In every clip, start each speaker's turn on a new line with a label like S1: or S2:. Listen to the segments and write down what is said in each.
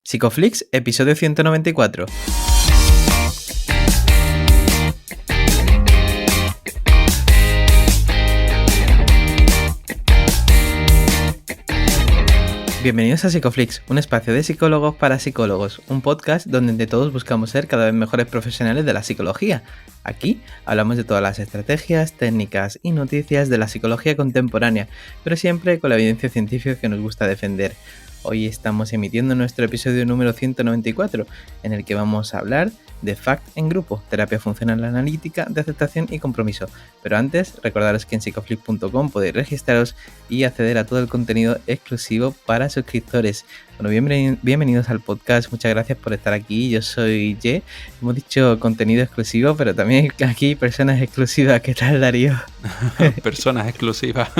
S1: Psicoflix, episodio 194. Bienvenidos a Psicoflix, un espacio de psicólogos para psicólogos, un podcast donde entre todos buscamos ser cada vez mejores profesionales de la psicología. Aquí hablamos de todas las estrategias, técnicas y noticias de la psicología contemporánea, pero siempre con la evidencia científica que nos gusta defender. Hoy estamos emitiendo nuestro episodio número 194, en el que vamos a hablar de FACT en grupo, terapia funcional analítica de aceptación y compromiso. Pero antes, recordaros que en psicoflix.com podéis registraros y acceder a todo el contenido exclusivo para suscriptores. Bueno, bienvenidos al podcast, muchas gracias por estar aquí. Yo soy Ye, hemos dicho contenido exclusivo, pero también aquí personas exclusivas. ¿Qué tal, Darío?
S2: Personas exclusivas.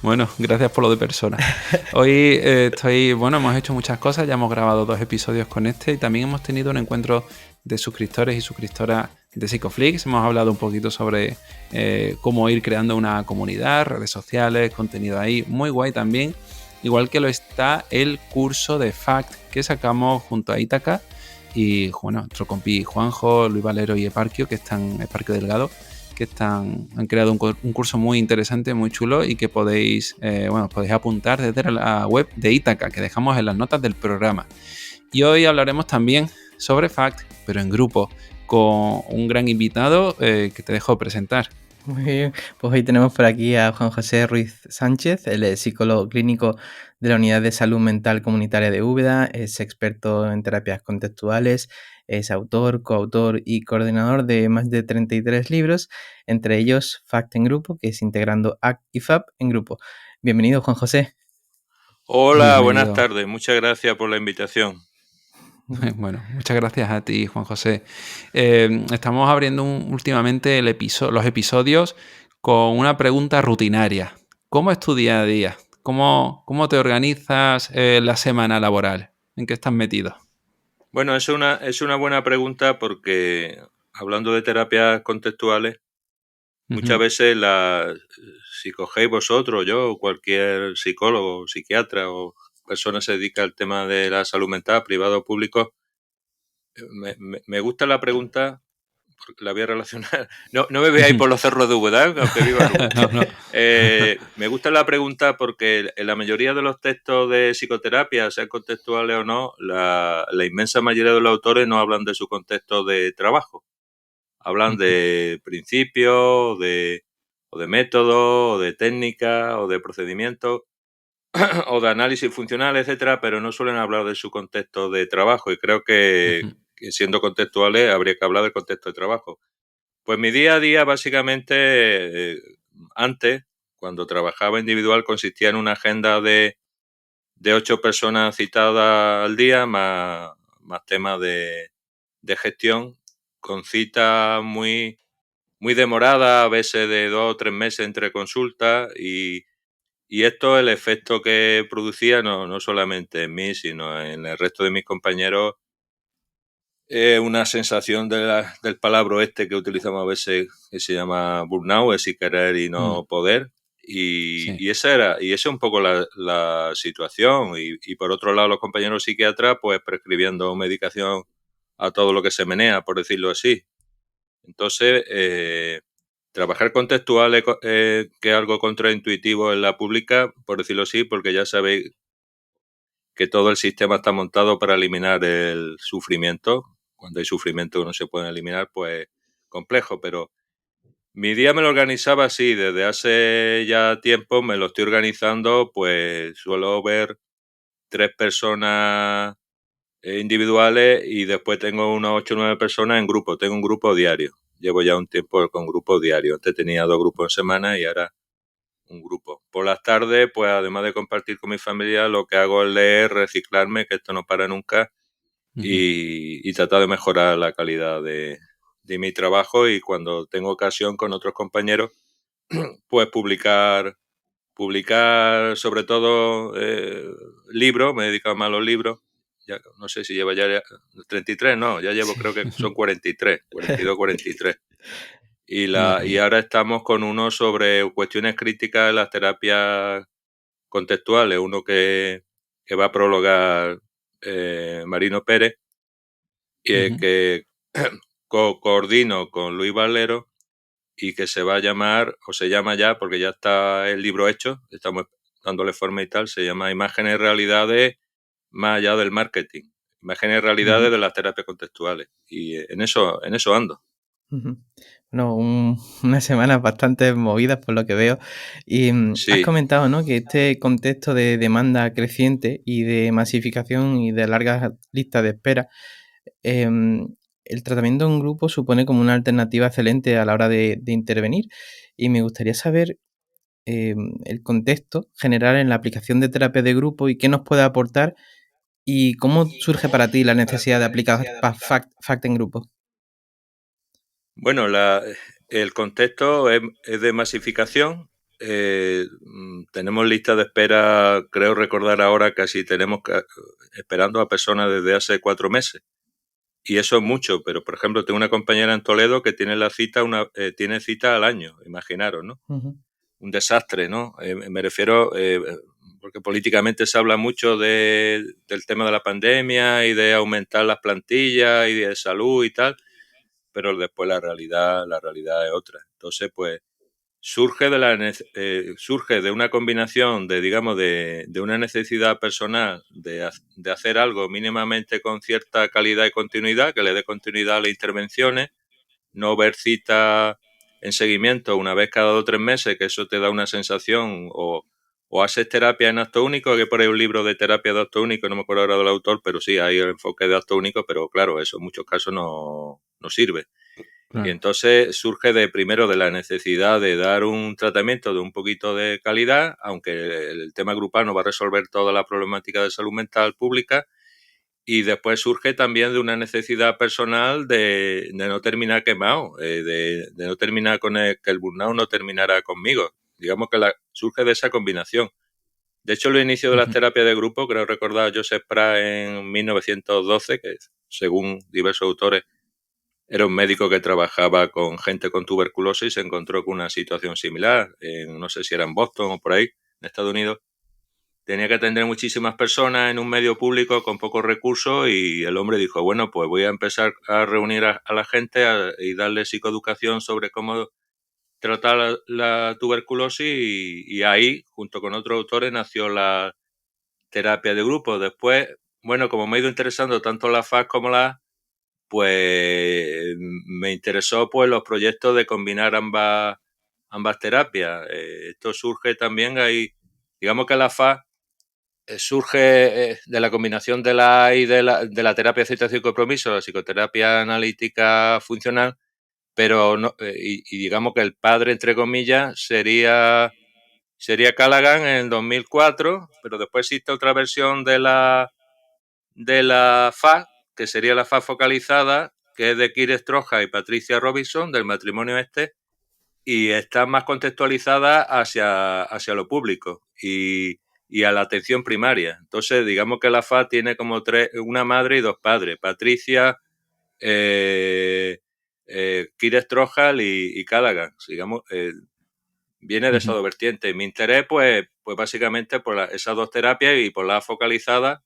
S2: Bueno, gracias por lo de personas. Hoy hemos hecho muchas cosas, ya hemos grabado 2 episodios con este y también hemos tenido un encuentro de suscriptores y suscriptoras de Psicoflix. Hemos hablado un poquito sobre cómo ir creando una comunidad, redes sociales, contenido ahí, muy guay también. Igual que lo está el curso de FACT que sacamos junto a Ítaca y bueno, nuestro compi Juanjo, Luis Valero y Eparquio, Eparquio Delgado, que han creado un curso muy interesante, muy chulo y que podéis apuntar desde la web de Ítaca, que dejamos en las notas del programa. Y hoy hablaremos también sobre FACT, pero en grupo, con un gran invitado que te dejo presentar.
S1: Muy bien, pues hoy tenemos por aquí a Juan José Ruiz Sánchez, él es psicólogo clínico de la Unidad de Salud Mental Comunitaria de Úbeda, es experto en terapias contextuales, es autor, coautor y coordinador de más de 33 libros, entre ellos FACT en grupo, que es integrando ACT y FAP en grupo. Bienvenido, Juan José.
S3: Hola, buenas tardes, muchas gracias por la invitación.
S2: Bueno, muchas gracias a ti, Juan José. Estamos abriendo últimamente los episodios con una pregunta rutinaria. ¿Cómo es tu día a día? ¿Cómo te organizas la semana laboral? ¿En qué estás metido?
S3: Bueno, es una buena pregunta porque hablando de terapias contextuales, muchas veces si cogéis vosotros, yo o cualquier psicólogo, psiquiatra o persona se dedica al tema de la salud mental, privado o público, me gusta la pregunta porque la voy a relacionar. No me veáis por los cerros de Úbeda, aunque viva en Úbeda.
S2: No.
S3: Me gusta la pregunta porque en la mayoría de los textos de psicoterapia, sean contextuales o no, la inmensa mayoría de los autores no hablan de su contexto de trabajo. Hablan de principios, o de métodos, o de técnicas, o de procedimientos, o de análisis funcional, etcétera, pero no suelen hablar de su contexto de trabajo. Y creo que siendo contextuales habría que hablar del contexto de trabajo. Pues mi día a día, básicamente, antes, cuando trabajaba individual, consistía en una agenda de 8 personas citadas al día, más temas de gestión, con citas muy, muy demoradas, a veces de 2 o 3 meses entre consultas, y esto, el efecto que producía, no solamente en mí, sino en el resto de mis compañeros, una sensación del palabra que utilizamos a veces, que se llama burnout, es si querer y no poder. Y esa es un poco la situación. Y por otro lado, los compañeros psiquiatras, pues prescribiendo medicación a todo lo que se menea, por decirlo así. Entonces, trabajar contextual que es algo contraintuitivo en la pública, por decirlo así, porque ya sabéis que todo el sistema está montado para eliminar el sufrimiento. Cuando hay sufrimiento que no se puede eliminar, pues complejo, pero mi día me lo organizaba así, desde hace ya tiempo me lo estoy organizando, pues suelo ver 3 personas individuales y después tengo unas 8 o 9 personas en grupo, tengo un grupo diario, llevo ya un tiempo con grupo diario, antes tenía 2 grupos en semana y ahora un grupo. Por las tardes, pues además de compartir con mi familia, lo que hago es leer, reciclarme, que esto no para nunca, y tratar de mejorar la calidad de mi trabajo, y cuando tengo ocasión con otros compañeros, pues publicar sobre todo libros, me he dedicado más a los libros, ya no sé si lleva ya 33, no, ya llevo, creo que son 43, 42, 43. Y ahora estamos con uno sobre cuestiones críticas de las terapias contextuales, uno que va a prologar Marino Pérez, que coordino con Luis Valero y que se va a llamar, o se llama ya, porque ya está el libro hecho, estamos dándole forma y tal, se llama Imágenes y Realidades más allá del marketing. Imágenes y Realidades de las terapias contextuales. Y en eso ando.
S1: Bueno, unas semanas bastante movidas por lo que veo. Y has
S3: Sí.
S1: comentado, ¿no?, que este contexto de demanda creciente y de masificación y de largas listas de espera, el tratamiento en grupo supone como una alternativa excelente a la hora de intervenir. Y me gustaría saber el contexto general en la aplicación de terapia de grupo y qué nos puede aportar y cómo surge para ti la necesidad de aplicar FACT en grupo.
S3: Bueno, el contexto es de masificación. Tenemos listas de espera, creo recordar ahora, casi tenemos esperando a personas desde hace 4 meses. Y eso es mucho, pero por ejemplo, tengo una compañera en Toledo que tiene tiene cita al año, imaginaros, ¿no? Un desastre, ¿no? Me refiero, porque políticamente se habla mucho del tema de la pandemia y de aumentar las plantillas y de salud y tal, pero después la realidad es otra. Entonces, pues, surge de una combinación de, digamos, de una necesidad personal de hacer algo mínimamente con cierta calidad y continuidad, que le dé continuidad a las intervenciones, no ver citas en seguimiento una vez cada 2 o 3 meses, que eso te da una sensación, o haces terapia en acto único, que por ahí un libro de terapia de acto único, no me acuerdo ahora del autor, pero sí, hay el enfoque de acto único, pero claro, eso en muchos casos no sirve.
S2: Claro.
S3: Y entonces surge primero de la necesidad de dar un tratamiento de un poquito de calidad, aunque el tema grupal no va a resolver toda la problemática de salud mental pública, y después surge también de una necesidad personal de no terminar quemado, de no terminar que el burnout no terminara conmigo. Digamos que surge de esa combinación. De hecho, el inicio de las terapias de grupo, creo recordar a Joseph Prat en 1912, que según diversos autores era un médico que trabajaba con gente con tuberculosis y se encontró con una situación similar, no sé si era en Boston o por ahí, en Estados Unidos. Tenía que atender muchísimas personas en un medio público con pocos recursos y el hombre dijo, bueno, pues voy a empezar a reunir a la gente y darle psicoeducación sobre cómo tratar la tuberculosis y ahí, junto con otros autores, nació la terapia de grupo. Después, bueno, como me ha ido interesando tanto la FAS como pues me interesó pues los proyectos de combinar ambas terapias. Esto surge también digamos que la FAS surge de la combinación de de la terapia de aceptación y compromiso, la psicoterapia analítica funcional, pero no, y digamos que el padre, entre comillas, sería Callaghan en el 2004, pero después existe otra versión de la FAS, que sería la FAS focalizada, que es de Keir Stroja y Patricia Robinson, del matrimonio y está más contextualizada hacia lo público y a la atención primaria. Entonces, digamos que la FAS tiene como una madre y 2 padres, Patricia, Keir Stroja y Callaghan, digamos, viene de esas dos vertientes. Mi interés, pues básicamente por esas 2 terapias y por la focalizada,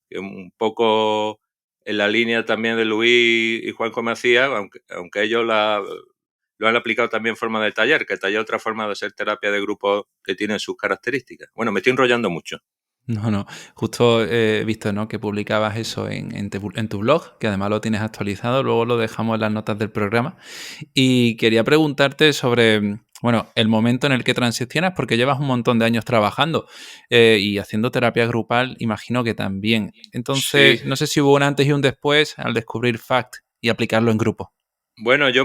S3: que un poco en la línea también de Luis y Juan Comacía, aunque ellos lo han aplicado también en forma de taller, que el taller es otra forma de hacer terapia de grupo que tiene sus características. Bueno, me estoy enrollando mucho.
S2: No, justo he visto, ¿no?, que publicabas eso en tu blog, que además lo tienes actualizado, luego lo dejamos en las notas del programa. Y quería preguntarte sobre, bueno, el momento en el que transicionas, porque llevas un montón de años trabajando y haciendo terapia grupal, imagino que también. Entonces,
S3: Sí.
S2: no sé si hubo un antes y un después al descubrir FACT y aplicarlo en grupo.
S3: Bueno, yo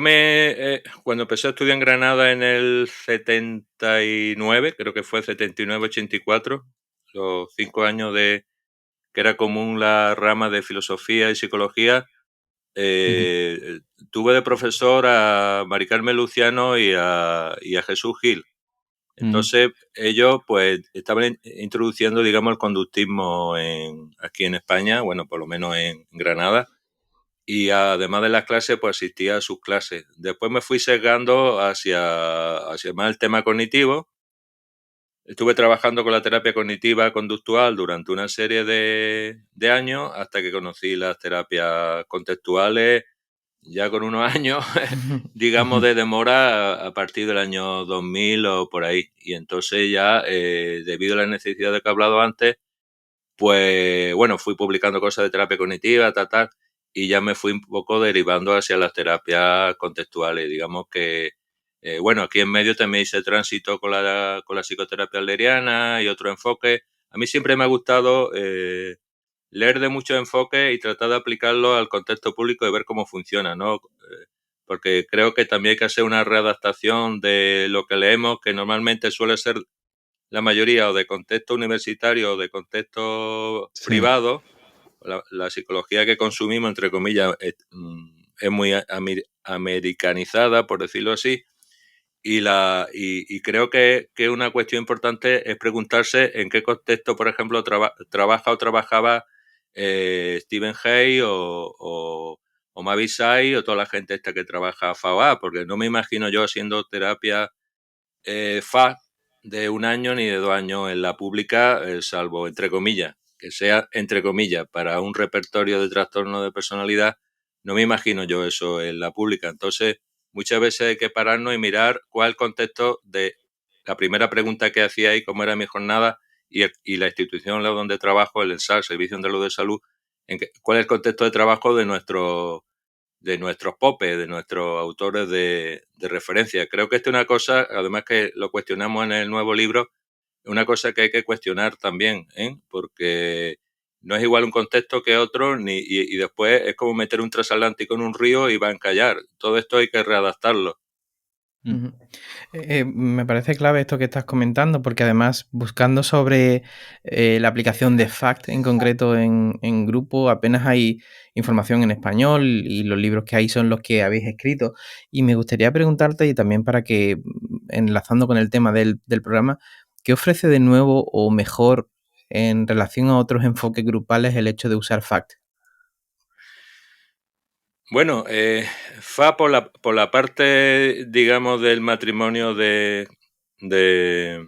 S3: cuando empecé a estudiar en Granada en el 79, creo que fue 79-84, los 5 años que era común la rama de filosofía y psicología, tuve de profesor a Mari Carmen Luciano y a Jesús Gil. Entonces, ellos pues estaban introduciendo, digamos, el conductismo aquí en España, bueno, por lo menos en Granada, y además de las clases, pues asistía a sus clases. Después me fui sesgando hacia más el tema cognitivo, estuve trabajando con la terapia cognitiva conductual durante una serie de años hasta que conocí las terapias contextuales ya con unos años, digamos, de demora a partir del año 2000 o por ahí. Y entonces ya, debido a las necesidades que he hablado antes, pues bueno, fui publicando cosas de terapia cognitiva, tal, y ya me fui un poco derivando hacia las terapias contextuales. Digamos que, bueno, aquí en medio también hice tránsito con la psicoterapia adleriana y otro enfoque. A mí siempre me ha gustado leer de muchos enfoques y tratar de aplicarlo al contexto público y ver cómo funciona, ¿no? Porque creo que también hay que hacer una readaptación de lo que leemos, que normalmente suele ser la mayoría o de contexto universitario o de contexto
S2: Sí.
S3: privado. La psicología que consumimos, entre comillas, es muy americanizada, por decirlo así, y creo que una cuestión importante es preguntarse en qué contexto, por ejemplo, trabaja o trabajaba Stephen Hay o Mavi Sai o toda la gente esta que trabaja FAA, porque no me imagino yo haciendo terapia FA de un año ni de 2 años en la pública, salvo, entre comillas, que sea, entre comillas, para un repertorio de trastorno de personalidad, no me imagino yo eso en la pública. Entonces, muchas veces hay que pararnos y mirar cuál es el contexto de la primera pregunta que hacía y cómo era mi jornada y la institución donde trabajo, el ENSAL, Servicio Andaluz de Salud, cuál es el contexto de trabajo de nuestros popes, de nuestros autores de referencia. Creo que esto es una cosa, además que lo cuestionamos en el nuevo libro, es una cosa que hay que cuestionar también, ¿eh? Porque no es igual un contexto que otro, y después es como meter un transatlántico en un río y va a encallar. Todo esto hay que readaptarlo.
S1: Ujú. Me parece clave esto que estás comentando, porque además buscando sobre la aplicación de FACT en concreto en grupo, apenas hay información en español y los libros que hay son los que habéis escrito. Y me gustaría preguntarte, y también para que, enlazando con el tema del programa, ¿qué ofrece de nuevo o mejor en relación a otros enfoques grupales el hecho de usar FACT?
S3: Bueno, FA por la parte, digamos, del matrimonio de, de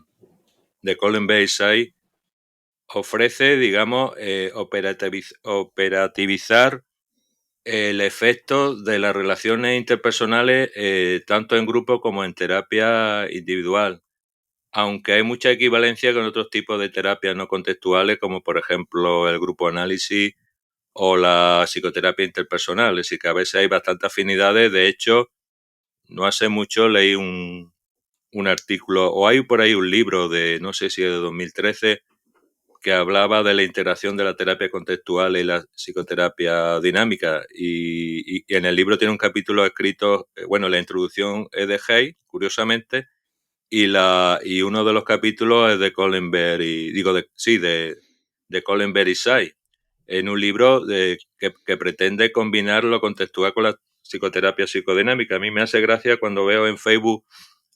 S3: Colin Bayside, ofrece, digamos, operativizar el efecto de las relaciones interpersonales, tanto en grupo como en terapia individual, aunque hay mucha equivalencia con otros tipos de terapias no contextuales, como por ejemplo el grupo análisis o la psicoterapia interpersonal. Es decir, que a veces hay bastantes afinidades. De hecho, no hace mucho leí un artículo, o hay por ahí un libro de, no sé si es de 2013, que hablaba de la interacción de la terapia contextual y la psicoterapia dinámica. Y en el libro tiene un capítulo escrito, bueno, la introducción es de Hay, curiosamente, y uno de los capítulos es de Colin Bear, de Colin Bear y Say, en un libro que pretende combinar lo contextual con la psicoterapia psicodinámica. A mí me hace gracia cuando veo en Facebook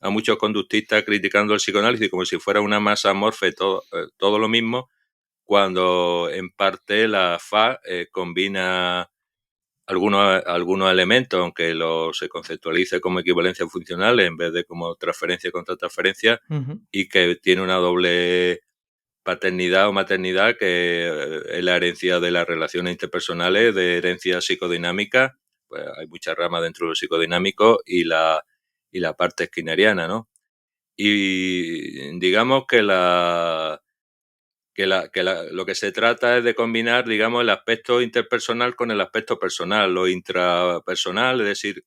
S3: a muchos conductistas criticando el psicoanálisis como si fuera una masa amorfa y todo lo mismo, cuando en parte la FA combina algunos elementos, aunque se conceptualice como equivalencia funcional en vez de como transferencia contra transferencia,
S1: Ujú.
S3: y que tiene una doble paternidad o maternidad, que es la herencia de las relaciones interpersonales, de herencia psicodinámica. Pues hay muchas ramas dentro del psicodinámico y la parte skinneriana, ¿no? Y digamos lo que se trata es de combinar, digamos, el aspecto interpersonal con el aspecto personal, lo intrapersonal, es decir,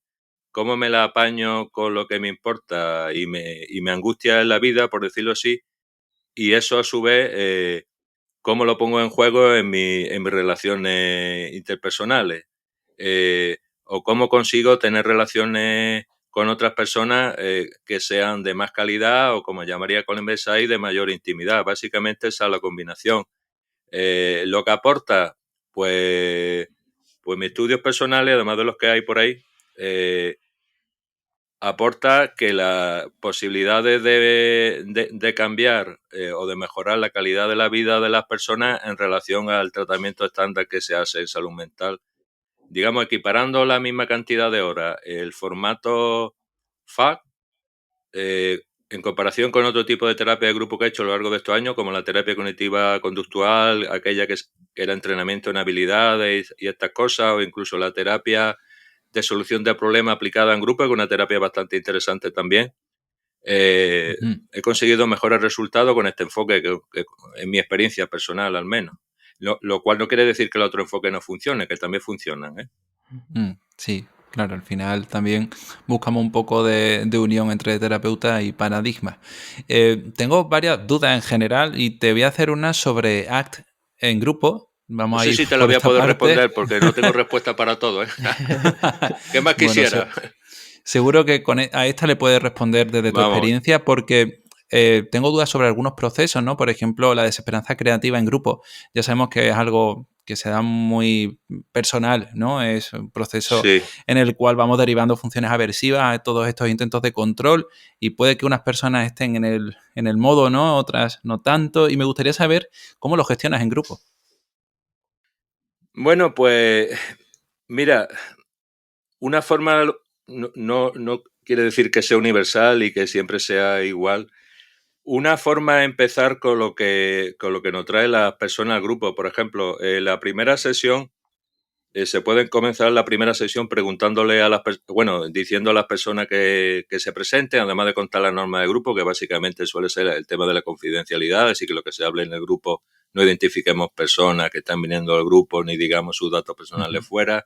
S3: cómo me la apaño con lo que me importa y me angustia en la vida, por decirlo así, y eso a su vez, cómo lo pongo en juego en mis relaciones interpersonales, o cómo consigo tener relaciones con otras personas que sean de más calidad, o como llamaría Colin Besay, de mayor intimidad. Básicamente esa es la combinación. Lo que aporta, pues mis estudios personales, además de los que hay por ahí, aporta que las posibilidades de cambiar o de mejorar la calidad de la vida de las personas en relación al tratamiento estándar que se hace en salud mental. Digamos, equiparando la misma cantidad de horas, el formato FAC en comparación con otro tipo de terapia de grupo que he hecho a lo largo de estos años, como la terapia cognitiva conductual, aquella que era entrenamiento en habilidades y estas cosas, o incluso la terapia de solución de problemas aplicada en grupo, que es una terapia bastante interesante también, he conseguido mejores resultados con este enfoque, que en mi experiencia personal al menos. Lo cual no quiere decir que el otro enfoque no funcione, que también funcionan, ¿eh?
S2: Sí, claro, al final también buscamos un poco de unión entre terapeuta y paradigma. Tengo varias dudas en general y te voy a hacer una sobre ACT en grupo.
S3: No
S2: Vamos a
S3: sé
S2: ir
S3: si te la
S2: por
S3: voy a
S2: esta
S3: poder
S2: parte.
S3: responder porque no tengo respuesta para todo, ¿eh? ¿Qué más
S2: Bueno,
S3: quisiera?
S2: seguro que a esta le puedes responder desde tu
S3: Vamos.
S2: experiencia porque tengo dudas sobre algunos procesos, ¿no? Por ejemplo, la desesperanza creativa en grupo. Ya sabemos que es algo que se da muy personal, ¿no? Es un proceso
S3: Sí.
S2: en el cual vamos derivando funciones aversivas a todos estos intentos de control y puede que unas personas estén en el modo, ¿no? Otras no tanto. Y me gustaría saber cómo lo gestionas en grupo.
S3: Bueno, pues mira, una forma no quiere decir que sea universal y que siempre sea igual. Una forma es empezar con lo que nos trae las personas al grupo. Por ejemplo, la primera sesión, se pueden comenzar la primera sesión preguntándole a diciendo a las personas que se presenten, además de contar la norma de grupo, que básicamente suele ser el tema de la confidencialidad, así que lo que se hable en el grupo no identifiquemos personas que están viniendo al grupo ni digamos sus datos personales fuera.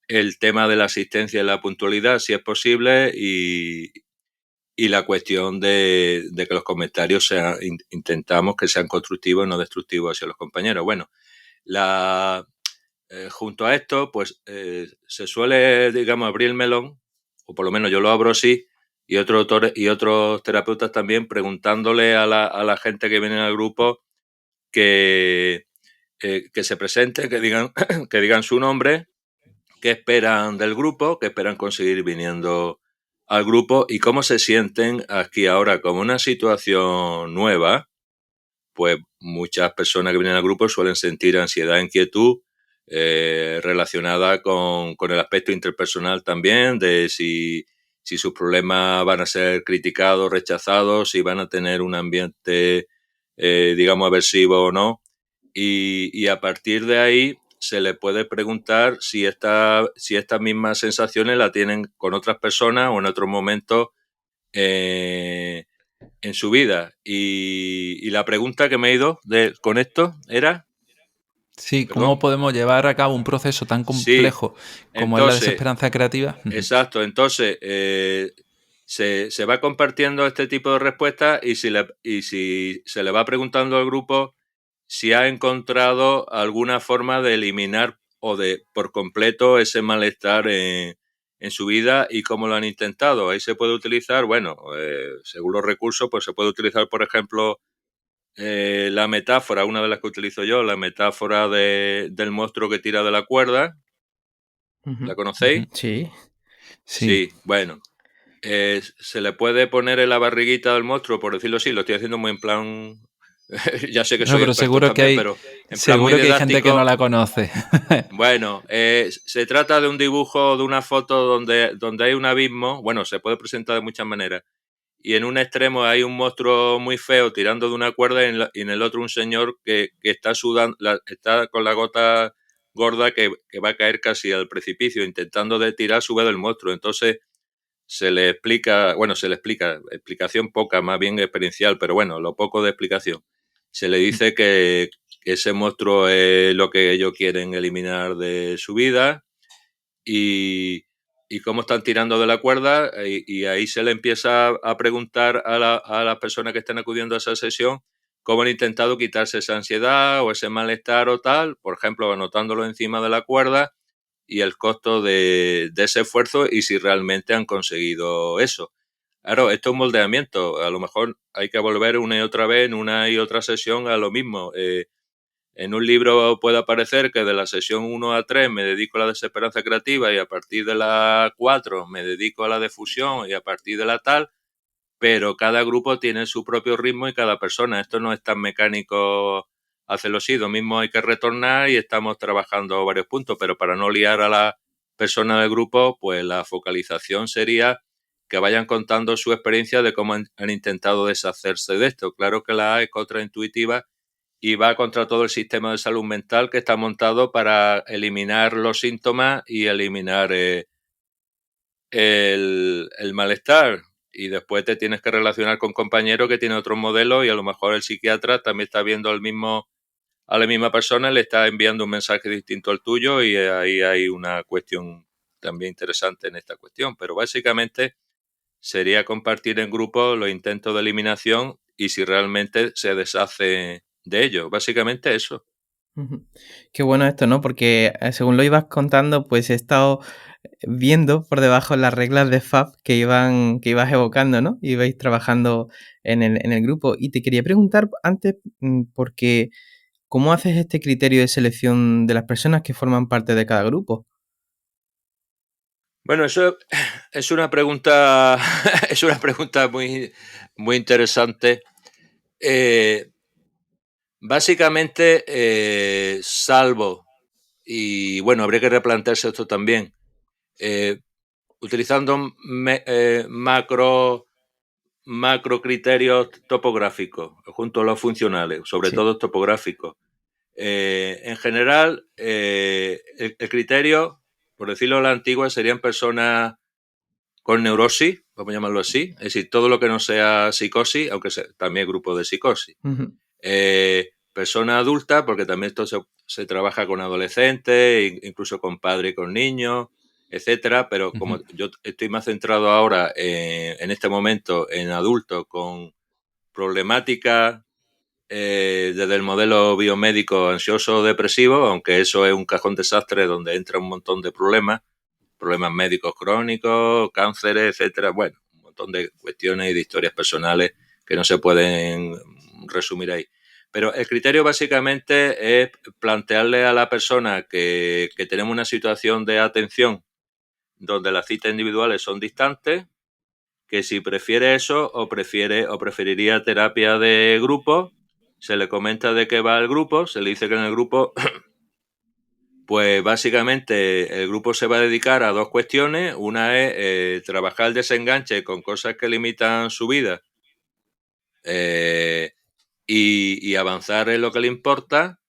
S3: El tema de la asistencia y la puntualidad, si es posible, y la cuestión de que los comentarios intentamos que sean constructivos y no destructivos hacia los compañeros. Bueno, junto a esto, pues se suele, digamos, abrir el melón, o por lo menos yo lo abro así, y otros autores y otros terapeutas también preguntándole a la gente que viene al grupo que se presente, que digan, que digan su nombre, qué esperan del grupo, qué esperan conseguir viniendo al grupo y cómo se sienten aquí ahora como una situación nueva. Pues muchas personas que vienen al grupo suelen sentir ansiedad, inquietud relacionada con el aspecto interpersonal también, de si sus problemas van a ser criticados, rechazados, si van a tener un ambiente, digamos, aversivo o no. Y a partir de ahí se le puede preguntar si estas mismas sensaciones la tienen con otras personas o en otros momentos en su vida. Y la pregunta que me he ido con esto era...
S2: Sí, ¿cómo
S3: Perdón.
S2: podemos llevar a cabo un proceso tan
S3: Sí,
S2: complejo como es la
S3: entonces,
S2: desesperanza creativa?
S3: exacto, entonces se va compartiendo este tipo de respuestas y si se le va preguntando al grupo si ha encontrado alguna forma de eliminar o de por completo ese malestar en su vida y cómo lo han intentado. Ahí se puede utilizar, bueno, según los recursos, pues se puede utilizar, por ejemplo, la metáfora, una de las que utilizo yo, la metáfora del monstruo que tira de la cuerda. ¿La conocéis?
S1: Sí.
S2: Sí.
S3: Sí, bueno. Se le puede poner en la barriguita del monstruo, por decirlo así, lo estoy haciendo muy en plan... ya sé que
S2: No,
S3: soy
S2: pero
S3: experto también, pero en plan muy
S2: seguro que hay gente que no
S3: didáctico.
S2: la conoce.
S3: Bueno, se trata de un dibujo, de una foto donde hay un abismo. Bueno, se puede presentar de muchas maneras. Y en un extremo hay un monstruo muy feo tirando de una cuerda y en el otro un señor que está sudando, está con la gota gorda que va a caer casi al precipicio, intentando de tirar sube del monstruo. Entonces se le explica, explicación poca, más bien experiencial, pero bueno, lo poco de explicación. Se le dice que ese monstruo es lo que ellos quieren eliminar de su vida y cómo están tirando de la cuerda y ahí se le empieza a preguntar a las personas que están acudiendo a esa sesión cómo han intentado quitarse esa ansiedad o ese malestar o tal, por ejemplo, anotándolo encima de la cuerda y el costo de ese esfuerzo y si realmente han conseguido eso. Claro, esto es un moldeamiento. A lo mejor hay que volver una y otra vez en una y otra sesión a lo mismo. En un libro puede aparecer que de la sesión 1 a 3 me dedico a la desesperanza creativa y a partir de la 4 me dedico a la difusión y a partir de la tal, pero cada grupo tiene su propio ritmo y cada persona. Esto no es tan mecánico hacerlo así. Lo mismo hay que retornar y estamos trabajando varios puntos, pero para no liar a la persona del grupo, pues la focalización sería que vayan contando su experiencia de cómo han intentado deshacerse de esto. Claro que la A es contraintuitiva y va contra todo el sistema de salud mental que está montado para eliminar los síntomas y eliminar el malestar. Y después te tienes que relacionar con compañeros que tienen otro modelo y a lo mejor el psiquiatra también está viendo a la misma persona, le está enviando un mensaje distinto al tuyo y ahí hay una cuestión también interesante en esta cuestión. Pero básicamente sería compartir en grupo los intentos de eliminación y si realmente se deshace de ello. Básicamente eso.
S1: Ujú. Qué bueno esto, ¿no? Porque según lo ibas contando, pues he estado viendo por debajo las reglas de FAB que ibas evocando, ¿no? Ibais trabajando en el grupo. Y te quería preguntar antes, porque ¿cómo haces este criterio de selección de las personas que forman parte de cada grupo?
S3: Bueno, eso es una pregunta, es una pregunta muy, muy interesante. Básicamente, salvo, y bueno, habría que replantearse esto también, eh, utilizando macro criterios topográficos, junto a los funcionales, sobre
S1: Sí.
S3: todo topográficos. En general, el criterio, por decirlo a la antigua, serían personas con neurosis, vamos a llamarlo así, es decir, todo lo que no sea psicosis, aunque también hay grupos de psicosis.
S1: Ujú,
S3: Persona adulta, porque también esto se trabaja con adolescentes, incluso con padres y con niños, etcétera, pero como
S2: Ujú.
S3: yo estoy más centrado ahora en este momento en adultos con problemáticas desde el modelo biomédico ansioso o depresivo, aunque eso es un cajón desastre donde entra un montón de problemas médicos crónicos, cánceres, etcétera. Bueno, un montón de cuestiones y de historias personales que no se pueden resumir ahí. Pero el criterio básicamente es plantearle a la persona que tenemos una situación de atención donde las citas individuales son distantes, que si prefiere eso o preferiría terapia de grupo, se le comenta de qué va el grupo, se le dice que en el grupo pues básicamente el grupo se va a dedicar a dos cuestiones. Una es trabajar el desenganche con cosas que limitan su vida eh, y avanzar en lo que le importa.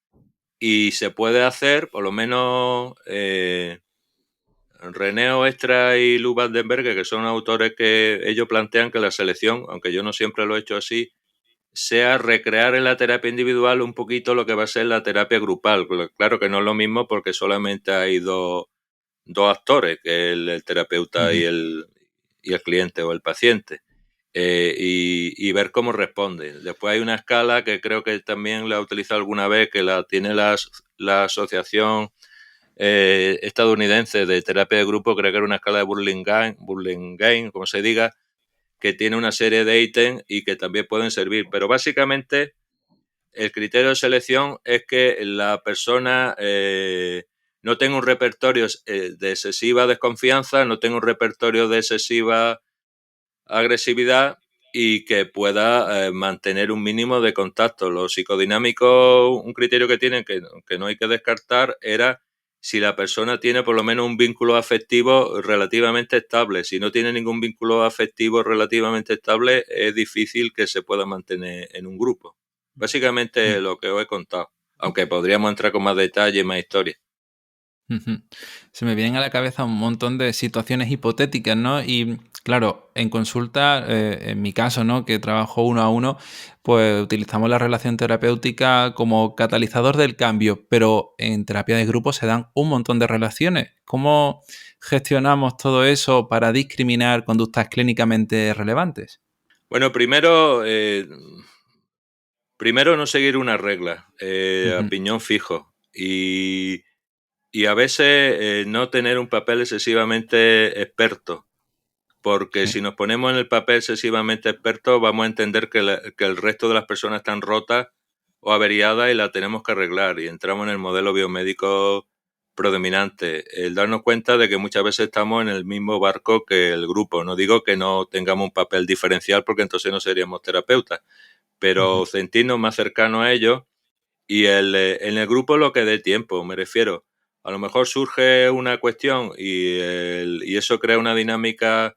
S3: Y se puede hacer, por lo menos René Oestra y Lou Vandenberg, que son autores que ellos plantean que la selección, aunque yo no siempre lo he hecho así, sea recrear en la terapia individual un poquito lo que va a ser la terapia grupal. Claro que no es lo mismo porque solamente hay dos actores, que es el terapeuta
S2: Ujú.
S3: y el cliente o el paciente, y ver cómo responde. Después hay una escala que creo que también la he utilizado alguna vez, que la tiene la asociación estadounidense de terapia de grupo, creo que era una escala de Burlingame, como se diga, que tiene una serie de ítems y que también pueden servir. Pero básicamente el criterio de selección es que la persona no tenga un repertorio de excesiva desconfianza, no tenga un repertorio de excesiva agresividad y que pueda mantener un mínimo de contacto. Los psicodinámicos, un criterio que tienen que no hay que descartar era si la persona tiene por lo menos un vínculo afectivo relativamente estable. Si no tiene ningún vínculo afectivo relativamente estable, es difícil que se pueda mantener en un grupo. Básicamente lo que os he contado, aunque podríamos entrar con más detalle y más historia.
S2: Ujú. Se me vienen a la cabeza un montón de situaciones hipotéticas, ¿no? Y claro, en consulta, en mi caso, ¿no? Que trabajo uno a uno, pues utilizamos la relación terapéutica como catalizador del cambio, pero en terapia de grupo se dan un montón de relaciones. ¿Cómo gestionamos todo eso para discriminar conductas clínicamente relevantes?
S3: Bueno, primero no seguir una regla, a
S2: Ujú.
S3: piñón fijo. Y a veces no tener un papel excesivamente experto, porque
S2: Sí.
S3: si nos ponemos en el papel excesivamente experto vamos a entender que el resto de las personas están rotas o averiadas y la tenemos que arreglar y entramos en el modelo biomédico predominante. El darnos cuenta de que muchas veces estamos en el mismo barco que el grupo. No digo que no tengamos un papel diferencial porque entonces no seríamos terapeutas,
S2: Ujú.
S3: pero sentirnos más cercanos a ellos y en el grupo lo que dé tiempo, me refiero. A lo mejor surge una cuestión y eso crea una dinámica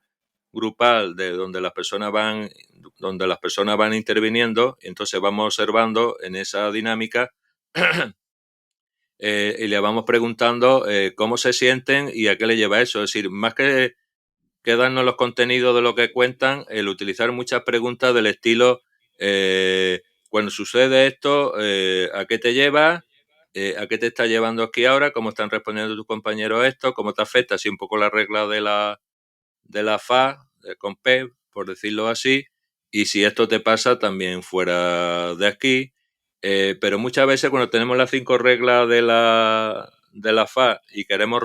S3: grupal de donde las personas van interviniendo, y entonces vamos observando en esa dinámica y le vamos preguntando cómo se sienten y a qué le lleva eso. Es decir, más que darnos los contenidos de lo que cuentan, el utilizar muchas preguntas del estilo, cuando sucede esto, ¿a qué te lleva? ¿A qué te está llevando aquí ahora? ¿Cómo están respondiendo tus compañeros esto? ¿Cómo te afecta? Así un poco la regla de la FA con P, por decirlo así, y si esto te pasa también fuera de aquí. Pero muchas veces cuando tenemos las 5 reglas de la FA y queremos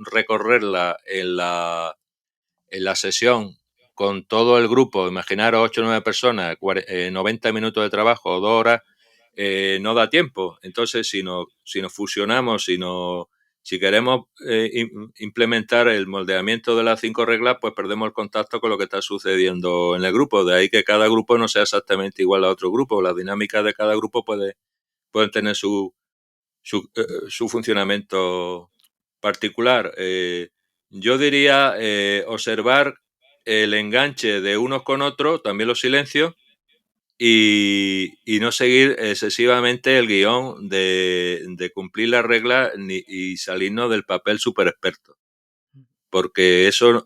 S3: recorrerla en la sesión con todo el grupo, imaginaros 8 o 9 personas, 90 minutos de trabajo o 2 horas, no da tiempo. Entonces, si nos fusionamos, si queremos implementar el moldeamiento de las 5 reglas, pues perdemos el contacto con lo que está sucediendo en el grupo. De ahí que cada grupo no sea exactamente igual a otro grupo. Las dinámicas de cada grupo pueden tener su funcionamiento particular. Yo diría observar el enganche de unos con otros, también los silencios, y no seguir excesivamente el guión de cumplir las reglas y salirnos del papel súper experto. Porque eso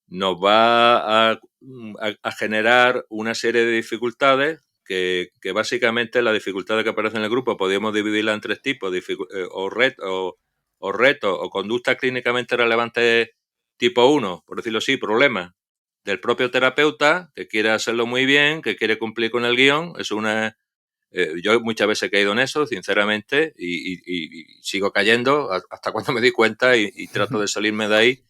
S3: nos va a generar una serie de dificultades que básicamente las dificultades que aparecen en el grupo podríamos dividirlas en 3 tipos, o retos o conductas clínicamente relevantes tipo 1, por decirlo así, problemas del propio terapeuta que quiere hacerlo muy bien, que quiere cumplir con el guión. Es yo muchas veces he caído en eso, sinceramente, y sigo cayendo hasta cuando me di cuenta y trato de salirme de ahí.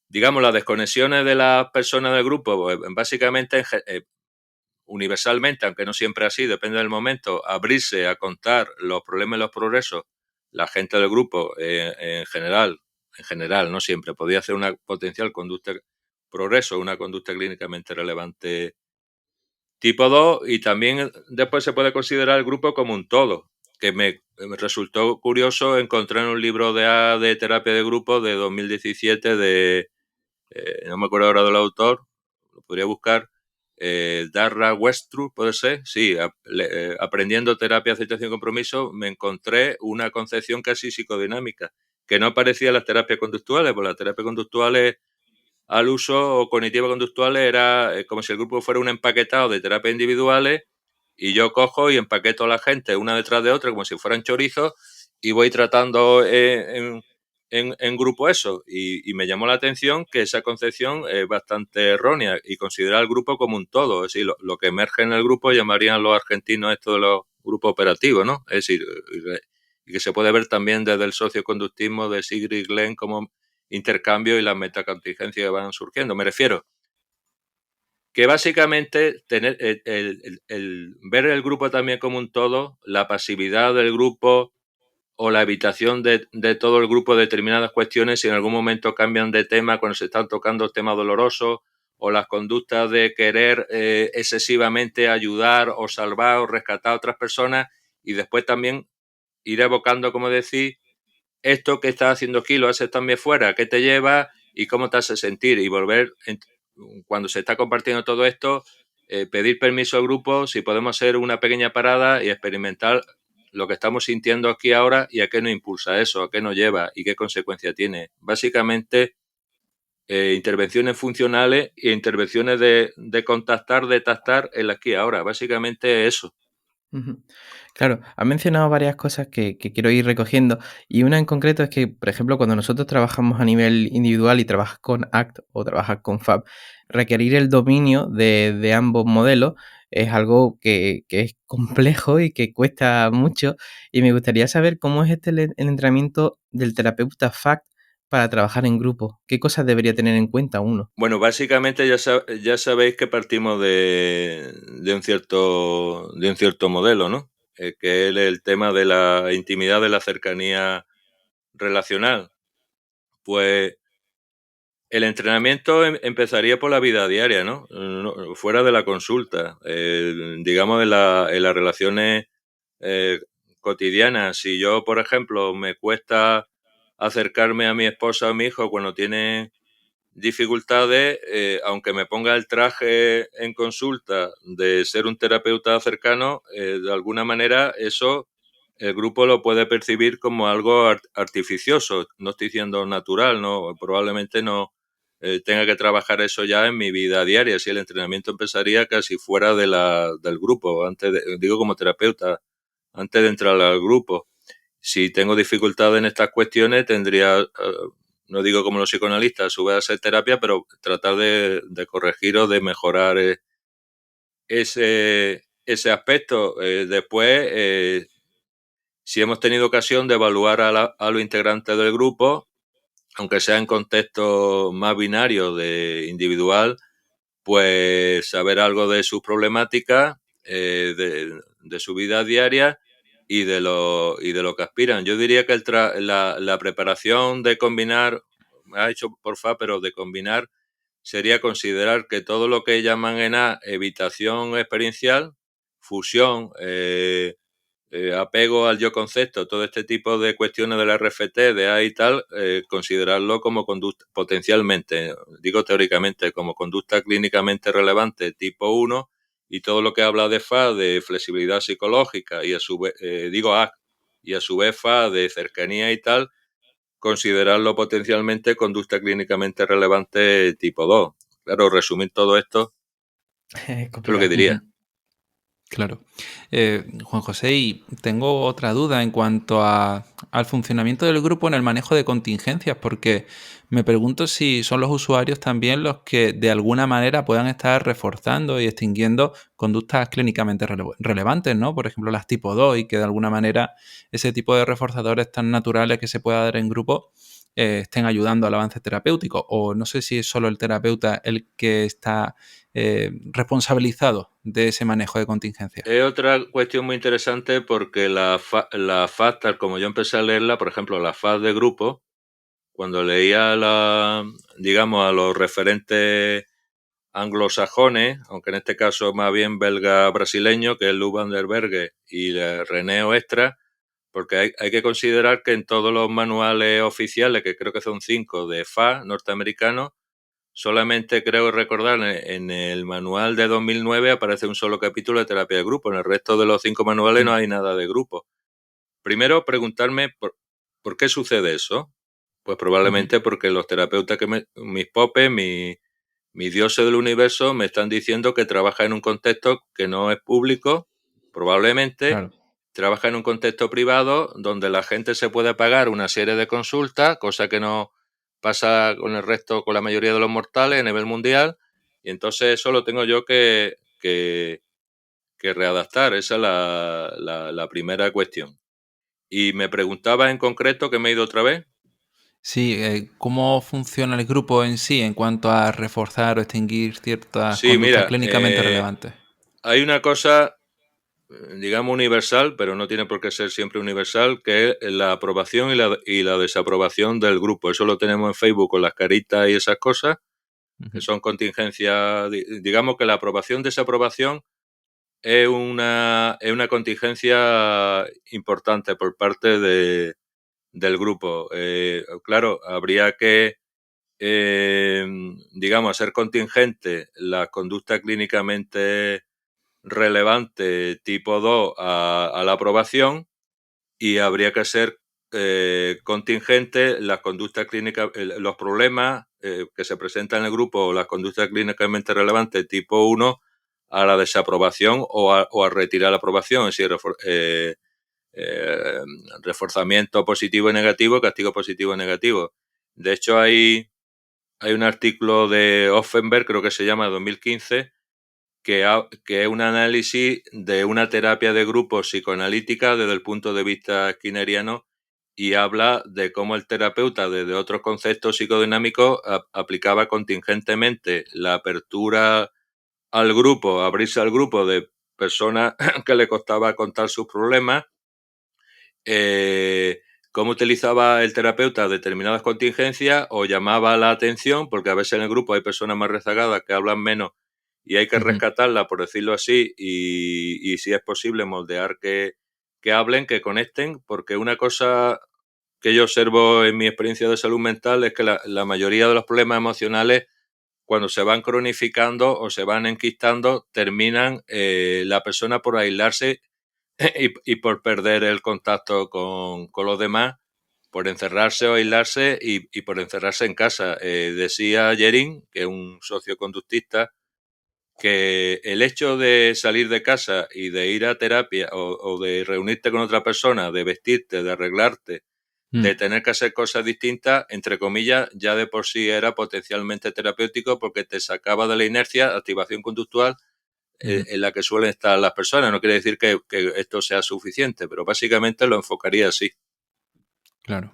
S3: Digamos, las desconexiones de las personas del grupo, pues, básicamente, universalmente, aunque no siempre así, depende del momento, abrirse a contar los problemas y los progresos, la gente del grupo en general, no siempre, podría hacer una potencial conducta progreso, una conducta clínicamente relevante tipo 2, y también después se puede considerar el grupo como un todo, que me resultó curioso encontrar en un libro de terapia de grupo de 2017 no me acuerdo ahora del autor, lo podría buscar, Darra Westrup, ¿puede ser? Sí, aprendiendo terapia, aceptación y compromiso, me encontré una concepción casi psicodinámica, que no parecía a las terapias conductuales, porque las terapias conductuales al uso cognitivo-conductuales era como si el grupo fuera un empaquetado de terapias individuales y yo cojo y empaqueto a la gente una detrás de otra como si fueran chorizos y voy tratando en grupo eso. Y me llamó la atención que esa concepción es bastante errónea y considerar al grupo como un todo. Es decir, lo que emerge en el grupo llamarían los argentinos esto de los grupos operativos, ¿no? Es decir, y que se puede ver también desde el socioconductismo de Sigrid Glenn como intercambio y las metacontingencias que van surgiendo. Me refiero que básicamente tener el ver el grupo también como un todo, la pasividad del grupo o la evitación de todo el grupo de determinadas cuestiones, si en algún momento cambian de tema cuando se están tocando temas dolorosos, o las conductas de querer excesivamente ayudar o salvar o rescatar a otras personas, y después también ir evocando, como decís, esto que estás haciendo aquí lo haces también fuera, ¿qué te lleva y cómo te hace sentir? Y volver, cuando se está compartiendo todo esto, pedir permiso al grupo, si podemos hacer una pequeña parada y experimentar lo que estamos sintiendo aquí ahora y a qué nos impulsa eso, a qué nos lleva y qué consecuencia tiene. Básicamente, intervenciones funcionales e intervenciones de contactar, de tactar el aquí y ahora. Básicamente eso.
S1: Ujú. Claro, has mencionado varias cosas que quiero ir recogiendo y una en concreto es que, por ejemplo, cuando nosotros trabajamos a nivel individual y trabajas con ACT o trabajas con FAB, requerir el dominio de ambos modelos es algo que es complejo y que cuesta mucho, y me gustaría saber cómo es el entrenamiento del terapeuta FACT para trabajar en grupo. ¿Qué cosas debería tener en cuenta uno?
S3: Bueno, básicamente ya sabéis que partimos de un cierto modelo, ¿no? Que es el tema de la intimidad, de la cercanía relacional. Pues el entrenamiento empezaría por la vida diaria, ¿no? Fuera de la consulta, digamos en las relaciones cotidiana. Si yo, por ejemplo, me cuesta acercarme a mi esposa o a mi hijo cuando tienen dificultades, aunque me ponga el traje en consulta de ser un terapeuta cercano, de alguna manera eso el grupo lo puede percibir como algo artificioso. No estoy diciendo natural, no, probablemente no tenga que trabajar eso ya en mi vida diaria. Si el entrenamiento empezaría casi fuera del grupo, digo como terapeuta, antes de entrar al grupo. Si tengo dificultad en estas cuestiones, tendría, no digo como los psicoanalistas, a su vez hacer terapia, pero tratar de corregir o de mejorar ese aspecto. Después, si hemos tenido ocasión de evaluar a los integrantes del grupo, aunque sea en contexto más binario de individual, pues saber algo de sus problemáticas, de su vida diaria y de lo que aspiran. Yo diría que la preparación de combinar, me ha hecho porfa, pero de combinar sería considerar que todo lo que llaman en evitación experiencial, fusión, apego al yo concepto, todo este tipo de cuestiones del RFT, de A y tal, considerarlo como conducta, potencialmente, digo teóricamente, como conducta clínicamente relevante tipo 1, y todo lo que habla de FA, de flexibilidad psicológica, y a su vez, digo A, y a su vez FA de cercanía y tal, considerarlo potencialmente conducta clínicamente relevante tipo 2. Claro, resumir todo esto
S1: Es
S3: es lo que
S1: complicado.
S3: diría.
S2: Claro. Juan José, y tengo otra duda en cuanto al funcionamiento del grupo en el manejo de contingencias, porque me pregunto si son los usuarios también los que de alguna manera puedan estar reforzando y extinguiendo conductas clínicamente relevantes, ¿no? Por ejemplo, las tipo 2, y que de alguna manera ese tipo de reforzadores tan naturales que se pueda dar en grupo estén ayudando al avance terapéutico. O no sé si es solo el terapeuta el que está responsabilizado de ese manejo de contingencia.
S3: Es otra cuestión muy interesante porque la FAD, tal como yo empecé a leerla, por ejemplo, la FAD de grupo, cuando leía digamos, a los referentes anglosajones, aunque en este caso más bien belga-brasileño, que es Lou van der Berge y René Oestra, porque hay que considerar que en todos los manuales oficiales, que creo que son 5 de FA norteamericanos, solamente creo recordar en el manual de 2009 aparece un solo capítulo de terapia de grupo. En el resto de los 5 manuales no hay nada de grupo. Primero, preguntarme por qué sucede eso. Pues probablemente porque los terapeutas mis popes, mis dioses del universo, me están diciendo que trabaja en un contexto que no es público, probablemente.
S2: Claro.
S3: Trabaja en un contexto privado donde la gente se puede pagar una serie de consultas, cosa que no pasa con el resto, con la mayoría de los mortales a nivel mundial, y entonces eso lo tengo yo que readaptar. Esa es la primera cuestión. Y me preguntaba en concreto, que me he ido otra vez.
S2: Sí, ¿cómo funciona el grupo en sí en cuanto a reforzar o extinguir ciertas
S3: Sí,
S2: conductas
S3: mira,
S2: clínicamente relevantes?
S3: hay una cosa, digamos, universal, pero no tiene por qué ser siempre universal, que es la aprobación y la desaprobación del grupo. Eso lo tenemos en Facebook con las caritas y esas cosas, que son contingencias. Digamos que la aprobación-desaprobación es una contingencia importante por parte del grupo. Claro, habría que, digamos, hacer contingente la conducta clínicamente relevante tipo 2 a la aprobación, y habría que ser contingente las conductas clínicas, los problemas que se presentan en el grupo, o las conductas clínicamente relevantes tipo 1 a la desaprobación o a retirar la aprobación, es decir, reforzamiento positivo y negativo, castigo positivo y negativo. De hecho, hay un artículo de Offenberg, creo que se llama, 2015, que es un análisis de una terapia de grupo psicoanalítica desde el punto de vista skinneriano, y habla de cómo el terapeuta, desde otros conceptos psicodinámicos, aplicaba contingentemente la apertura al grupo, abrirse al grupo de personas que le costaba contar sus problemas, cómo utilizaba el terapeuta determinadas contingencias o llamaba la atención, porque a veces en el grupo hay personas más rezagadas que hablan menos y hay que rescatarla, por decirlo así, y si es posible moldear que que hablen, que conecten, porque una cosa que yo observo en mi experiencia de salud mental es que la mayoría de los problemas emocionales, cuando se van cronificando o se van enquistando, terminan la persona por aislarse y por perder el contacto con los demás, por encerrarse o aislarse y por encerrarse en casa. Decía Yerin, que es un socioconductista, que el hecho de salir de casa y de ir a terapia o de reunirte con otra persona, de vestirte, de arreglarte, de tener que hacer cosas distintas, entre comillas, ya de por sí era potencialmente terapéutico porque te sacaba de la inercia, activación conductual, en la que suelen estar las personas. No quiere decir que esto sea suficiente, pero básicamente lo enfocaría así.
S2: Claro.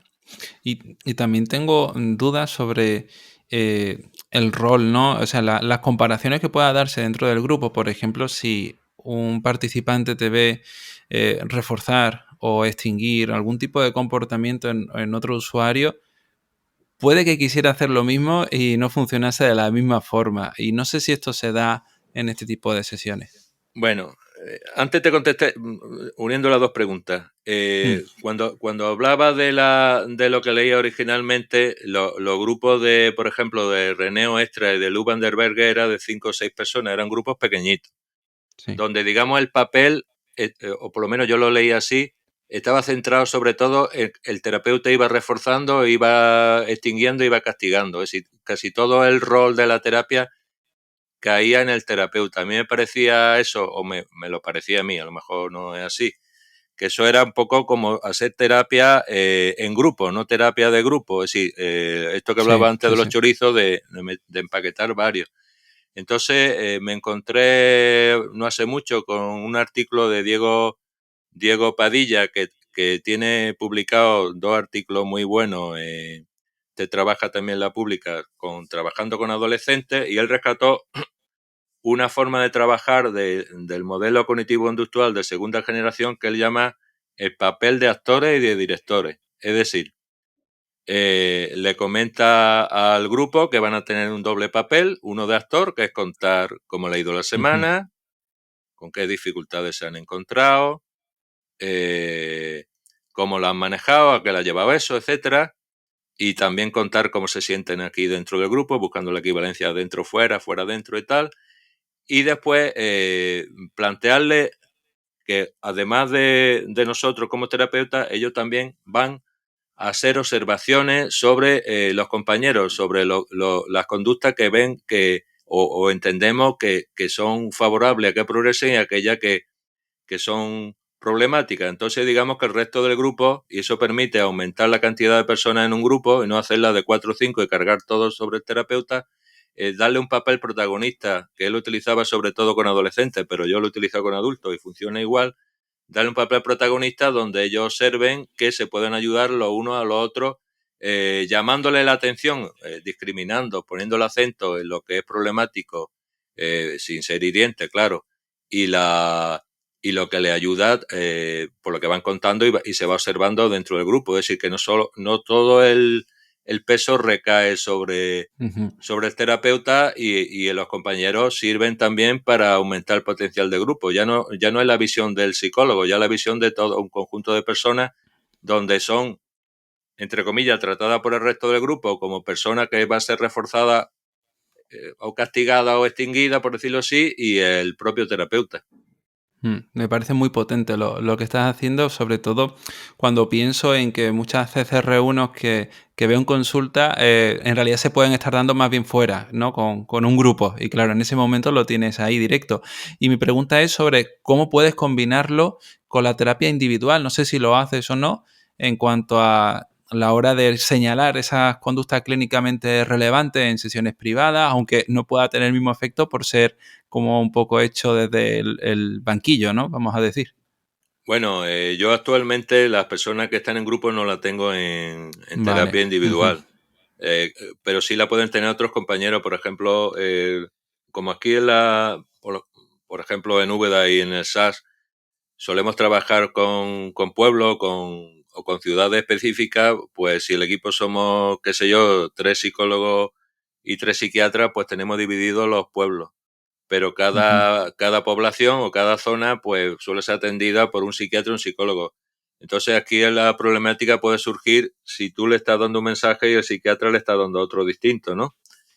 S2: Y también tengo dudas sobre el rol, ¿no? O sea, las comparaciones que pueda darse dentro del grupo. Por ejemplo, si un participante te ve reforzar o extinguir algún tipo de comportamiento en otro usuario, puede que quisiera hacer lo mismo y no funcionase de la misma forma. Y no sé si esto se da en este tipo de sesiones.
S3: Bueno, antes te contesté, uniendo las dos preguntas. Cuando hablaba de lo que leía originalmente, los grupos de, por ejemplo, de René Oestra y de Lou van der Berge era de 5 o 6 personas, eran grupos pequeñitos,
S2: Sí.
S3: donde, digamos, el papel, o por lo menos yo lo leí así, estaba centrado sobre todo en el terapeuta iba reforzando, iba extinguiendo, iba castigando. Es decir, casi todo el rol de la terapia caía en el terapeuta. A mí me parecía eso, o me lo parecía a mí, a lo mejor no es así, que eso era un poco como hacer terapia en grupo, no terapia de grupo. Es decir, esto que hablaba
S2: Sí,
S3: antes
S2: sí,
S3: de los
S2: sí.
S3: chorizos, de empaquetar varios. Entonces me encontré no hace mucho con un artículo de Diego Padilla que tiene publicado 2 artículos muy buenos. Te trabaja también la pública trabajando con adolescentes y él rescató una forma de trabajar del modelo cognitivo-conductual de segunda generación que él llama el papel de actores y de directores. Es decir, le comenta al grupo que van a tener un doble papel, uno de actor, que es contar cómo le ha ido la semana, con qué dificultades se han encontrado, cómo lo han manejado, a qué le ha llevado eso, etcétera, y también contar cómo se sienten aquí dentro del grupo, buscando la equivalencia dentro, fuera, fuera, dentro y tal. Y después plantearle que además de nosotros como terapeutas, ellos también van a hacer observaciones sobre los compañeros, sobre las conductas que ven o entendemos que son favorables a que progresen y aquellas que son problemáticas. Entonces digamos que el resto del grupo, y eso permite aumentar la cantidad de personas en un grupo y no hacerla de 4 o 5 y cargar todo sobre el terapeuta, darle un papel protagonista, que él utilizaba sobre todo con adolescentes, pero yo lo he utilizado con adultos y funciona igual, darle un papel protagonista donde ellos observen que se pueden ayudar los unos a los otros, llamándole la atención, discriminando, poniendo el acento en lo que es problemático, sin ser hiriente, claro, y lo que le ayuda, por lo que van contando y se va observando dentro del grupo. Es decir, que no todo el peso recae sobre el terapeuta y los compañeros sirven también para aumentar el potencial de grupo. Ya no es la visión del psicólogo, ya la visión de todo un conjunto de personas donde son, entre comillas, tratadas por el resto del grupo como persona que va a ser reforzada o castigada o extinguida, por decirlo así, y el propio terapeuta.
S2: Me parece muy potente lo que estás haciendo, sobre todo cuando pienso en que muchas CCR1 que veo en consulta, en realidad se pueden estar dando más bien fuera, ¿no? Con un grupo. Y claro, en ese momento lo tienes ahí directo. Y mi pregunta es sobre cómo puedes combinarlo con la terapia individual. No sé si lo haces o no, en cuanto a la hora de señalar esas conductas clínicamente relevantes en sesiones privadas, aunque no pueda tener el mismo efecto por ser como un poco hecho desde el banquillo, ¿no? Vamos a decir.
S3: Bueno, yo actualmente las personas que están en grupo no la tengo en
S2: Vale.
S3: terapia individual, pero sí la pueden tener otros compañeros, por ejemplo, como aquí por ejemplo en Úbeda y en el SAS, solemos trabajar con pueblos o con ciudades específicas, pues si el equipo somos, qué sé yo, 3 psicólogos y 3 psiquiatras, pues tenemos divididos los pueblos. pero cada población o cada zona pues suele ser atendida por un psiquiatra o un psicólogo. Entonces aquí la problemática puede surgir si tú le estás dando un mensaje y el psiquiatra le está dando otro distinto, ¿no?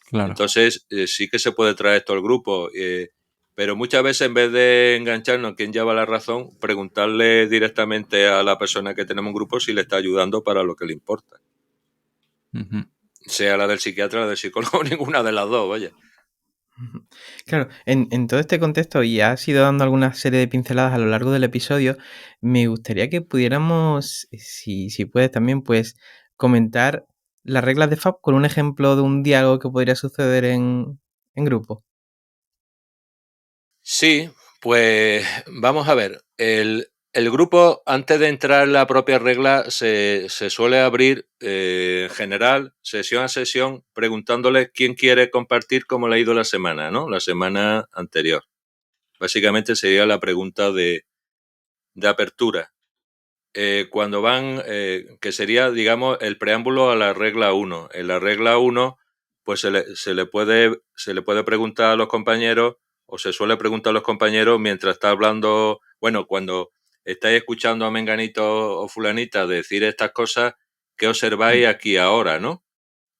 S2: Claro.
S3: Entonces sí que se puede traer esto al grupo, pero muchas veces en vez de engancharnos en quién lleva la razón, preguntarle directamente a la persona que tenemos en grupo si le está ayudando para lo que le importa. Sea la del psiquiatra, la del psicólogo, ninguna de las dos, vaya.
S1: Claro, en todo este contexto, y has ido dando alguna serie de pinceladas a lo largo del episodio, me gustaría que pudiéramos, si puedes también, pues comentar las reglas de FAB con un ejemplo de un diálogo que podría suceder en grupo.
S3: Sí, pues vamos a ver. El grupo, antes de entrar en la propia regla, se suele abrir en general, sesión a sesión, preguntándole quién quiere compartir cómo le ha ido la semana, ¿no? La semana anterior. Básicamente sería la pregunta de apertura. Cuando van, que sería, digamos, el preámbulo a la regla 1. En la regla 1, pues se le puede preguntar a los compañeros, o se suele preguntar a los compañeros mientras está hablando, bueno, cuando estáis escuchando a Menganito o Fulanita decir estas cosas, ¿qué observáis aquí ahora, no?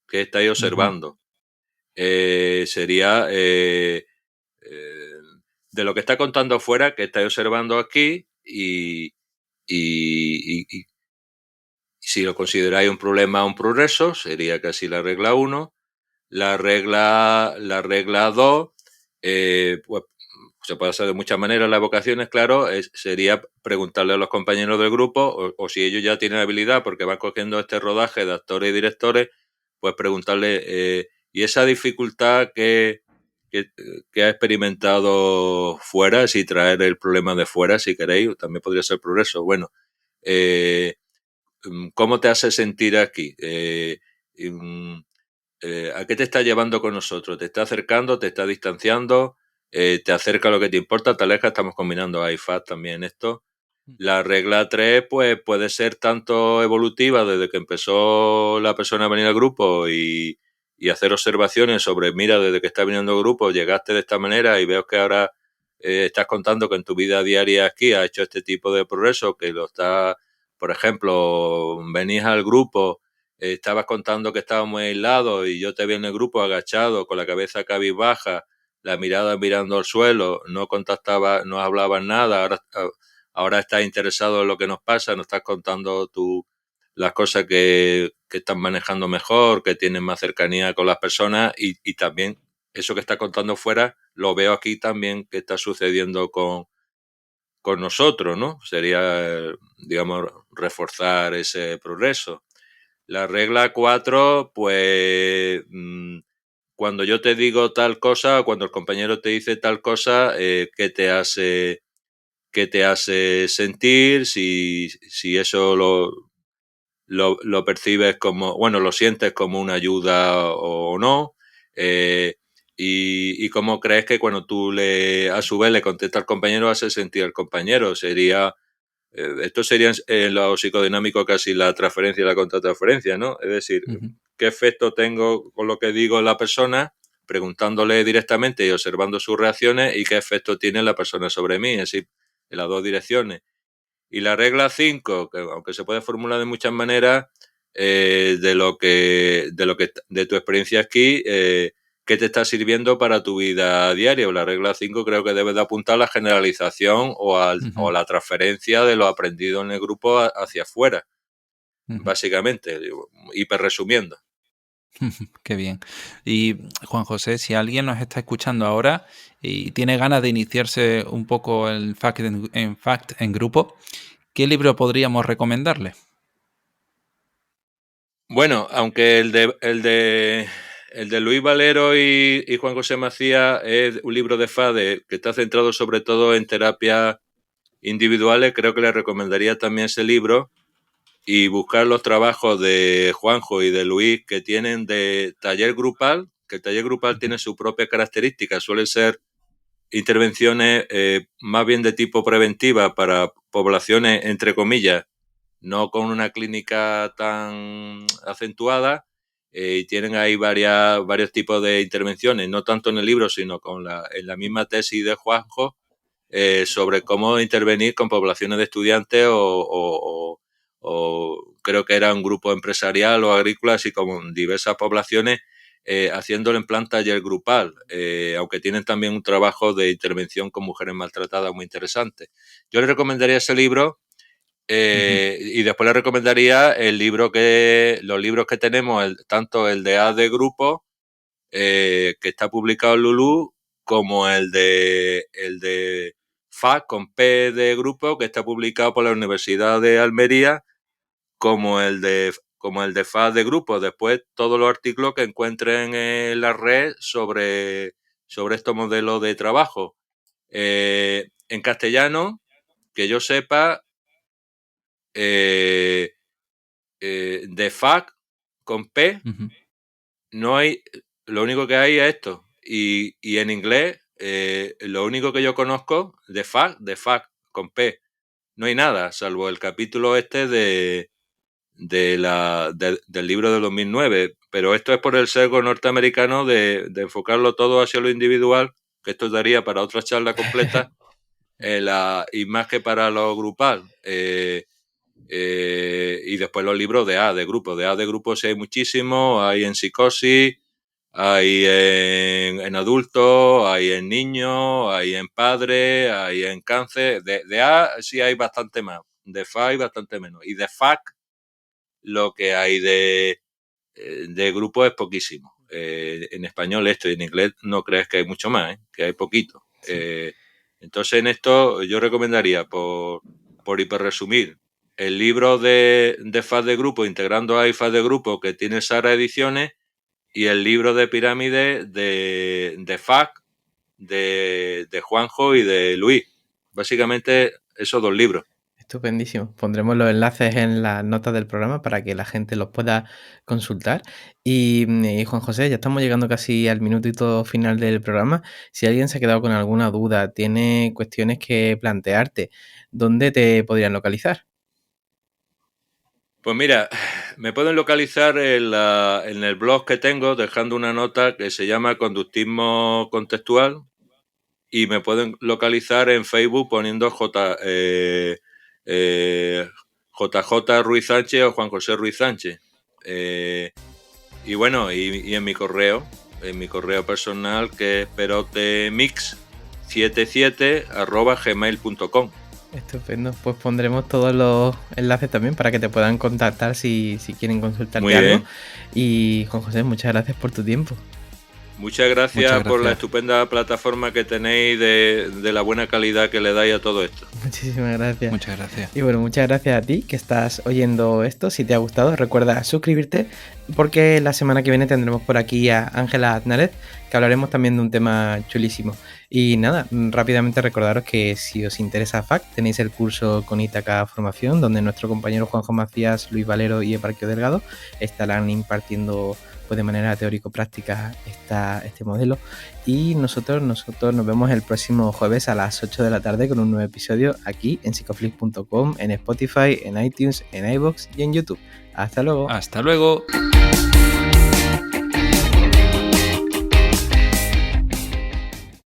S3: ¿Qué estáis observando? Sería de lo que está contando afuera, que estáis observando aquí y si lo consideráis un problema o un progreso, sería casi la regla 1. La regla 2, pues se puede hacer de muchas maneras las vocaciones, claro, sería preguntarle a los compañeros del grupo, o si ellos ya tienen habilidad, porque van cogiendo este rodaje de actores y directores, pues preguntarle, ¿y esa dificultad que ha experimentado fuera, si traer el problema de fuera, si queréis, también podría ser progreso? Bueno, ¿cómo te hace sentir aquí? ¿A qué te está llevando con nosotros? ¿Te está acercando? ¿Te está distanciando? ¿Te acerca lo que te importa? ¿Te aleja? Estamos combinando IFAD también esto. La regla 3 pues, puede ser tanto evolutiva desde que empezó la persona a venir al grupo y hacer observaciones sobre, mira, desde que está viniendo al grupo llegaste de esta manera y veo que ahora estás contando que en tu vida diaria aquí has hecho este tipo de progreso, que lo está, por ejemplo, venís al grupo, estabas contando que estabas muy aislado y yo te vi en el grupo agachado, con la cabeza cabizbaja, la mirada mirando al suelo, no contactaba, no hablabas nada, ahora estás interesado en lo que nos pasa, nos estás contando las cosas que estás manejando mejor, que tienes más cercanía con las personas y también eso que estás contando fuera lo veo aquí también que está sucediendo con nosotros, ¿no? Sería, digamos, reforzar ese progreso. La regla 4, pues cuando yo te digo tal cosa, cuando el compañero te dice tal cosa, ¿qué te hace sentir? Si eso lo percibes como, bueno, lo sientes como una ayuda o no. Y cómo crees que cuando tú a su vez le contestas al compañero, hace sentir al compañero. Esto sería en lo psicodinámico casi la transferencia y la contratransferencia, ¿no? Es decir, ¿qué efecto tengo con lo que digo la persona? Preguntándole directamente y observando sus reacciones, y qué efecto tiene la persona sobre mí, es decir, en las dos direcciones. Y la regla 5, que aunque se puede formular de muchas maneras, de tu experiencia aquí, ¿qué te está sirviendo para tu vida diaria? La regla 5 creo que debe de apuntar a la generalización o a la transferencia de lo aprendido en el grupo hacia afuera, básicamente, hiper resumiendo.
S2: Qué bien. Y Juan José, si alguien nos está escuchando ahora y tiene ganas de iniciarse un poco en FACT en grupo, ¿qué libro podríamos recomendarle?
S3: Bueno, aunque el de Luis Valero y Juan José Macías es un libro de FADE que está centrado sobre todo en terapias individuales, creo que le recomendaría también ese libro y buscar los trabajos de Juanjo y de Luis que tienen de taller grupal, que el taller grupal tiene su propia característica, suelen ser intervenciones más bien de tipo preventiva para poblaciones, entre comillas, no con una clínica tan acentuada, y tienen ahí varios tipos de intervenciones, no tanto en el libro, sino en la misma tesis de Juanjo, sobre cómo intervenir con poblaciones de estudiantes o creo que era un grupo empresarial o agrícola, así como en diversas poblaciones, haciéndolo en plan taller grupal, aunque tienen también un trabajo de intervención con mujeres maltratadas muy interesante. Yo le recomendaría ese libro. Y después le recomendaría los libros que tenemos, tanto el de A de Grupo, que está publicado en Lulú, como el de FAC con P de Grupo, que está publicado por la Universidad de Almería, como el de FAC de Grupo. Después todos los artículos que encuentren en la red sobre estos modelos de trabajo. En castellano, que yo sepa, de FAC con P, no hay, lo único que hay es esto. Y en inglés, lo único que yo conozco de FAC con P, no hay nada, salvo el capítulo este del libro de 2009. Pero esto es por el sesgo norteamericano de enfocarlo todo hacia lo individual, que esto daría para otra charla completa, y más que para lo grupal. Y después los libros de A de grupo sí hay muchísimos, hay en psicosis, hay en adultos, hay en niños, hay en padres, hay en cáncer. De A sí hay bastante más, de FA hay bastante menos, y de FAC lo que hay de grupo es poquísimo. En español esto, y en inglés no crees que hay mucho más, que hay poquito. Sí. Entonces en esto yo recomendaría, por hiperresumir, el libro de FAC de grupo, integrando A y FAC de grupo, que tiene Sara Ediciones, y el libro de pirámide de FAC, de Juanjo y de Luis. Básicamente esos dos libros.
S1: Estupendísimo. Pondremos los enlaces en las notas del programa para que la gente los pueda consultar. Y Juan José, ya estamos llegando casi al minutito final del programa. Si alguien se ha quedado con alguna duda, tiene cuestiones que plantearte, ¿dónde te podrían localizar?
S3: Pues mira, me pueden localizar en el blog que tengo, dejando una nota que se llama Conductismo Contextual, y me pueden localizar en Facebook poniendo JJ Ruiz Sánchez o Juan José Ruiz Sánchez. Y bueno, y en mi correo personal, que es perotemix77@gmail.com.
S1: Estupendo, pues pondremos todos los enlaces también para que te puedan contactar si quieren consultarte algo. Y Juan José, muchas gracias por tu tiempo.
S3: Muchas gracias por la estupenda plataforma que tenéis, de la buena calidad que le dais a todo esto.
S1: Muchísimas gracias.
S2: Muchas gracias.
S1: Y bueno, muchas gracias a ti que estás oyendo esto. Si te ha gustado, recuerda suscribirte, porque la semana que viene tendremos por aquí a Ángela Aznárez, que hablaremos también de un tema chulísimo. Y nada, rápidamente recordaros que si os interesa FAC, tenéis el curso con Ítaca Formación, donde nuestro compañero Juanjo Macías, Luis Valero y Eparquio Delgado estarán impartiendo pues de manera teórico-práctica este modelo. Y nosotros nos vemos el próximo jueves a las 8 de la tarde con un nuevo episodio aquí en psicoflix.com, en Spotify, en iTunes, en iVoox y en YouTube. Hasta luego.
S2: Hasta luego.